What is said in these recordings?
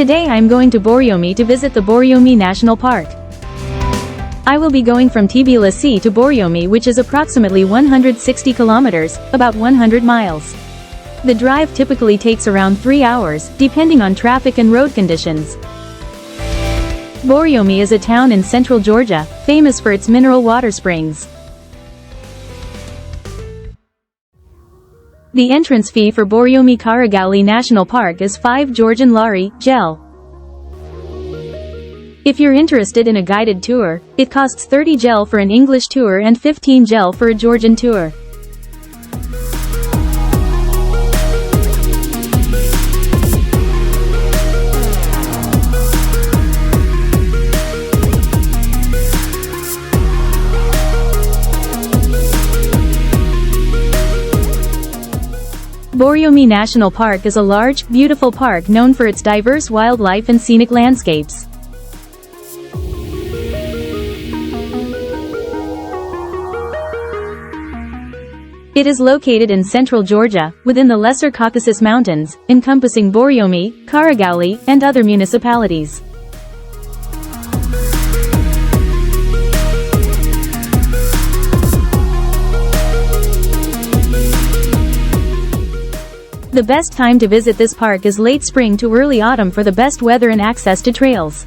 Today I'm going to Borjomi to visit the Borjomi National Park. I will be going from Tbilisi to Borjomi, which is approximately 160 kilometers, about 100 miles. The drive typically takes around 3 hours, depending on traffic and road conditions. Borjomi is a town in central Georgia, famous for its mineral water springs. The entrance fee for Borjomi Karagali National Park is 5 Georgian lari, gel. If you're interested in a guided tour, it costs 30 gel for an English tour and 15 gel for a Georgian tour. Borjomi National Park is a large, beautiful park known for its diverse wildlife and scenic landscapes. It is located in central Georgia, within the Lesser Caucasus Mountains, encompassing Borjomi, Karagali, and other municipalities. The best time to visit this park is late spring to early autumn for the best weather and access to trails.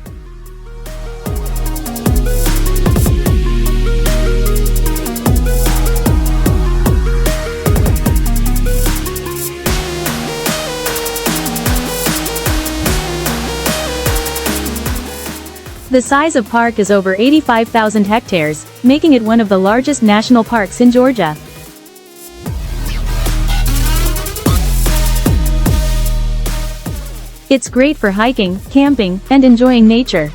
The size of park is over 85,000 hectares, making it one of the largest national parks in Georgia. It's great for hiking, camping, and enjoying nature.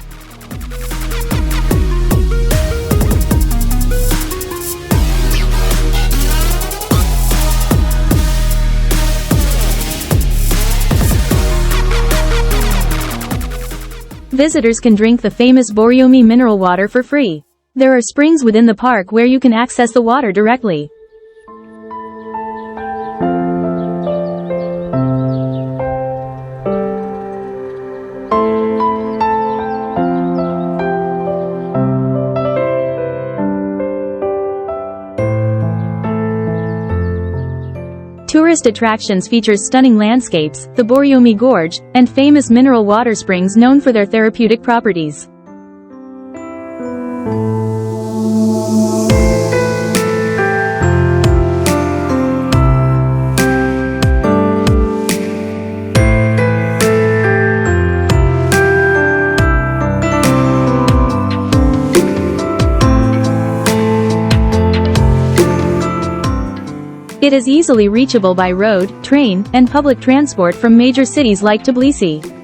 Visitors can drink the famous Borjomi mineral water for free. There are springs within the park where you can access the water directly. Tourist attractions feature stunning landscapes, the Borjomi Gorge, and famous mineral water springs known for their therapeutic properties. It is easily reachable by road, train, and public transport from major cities like Tbilisi.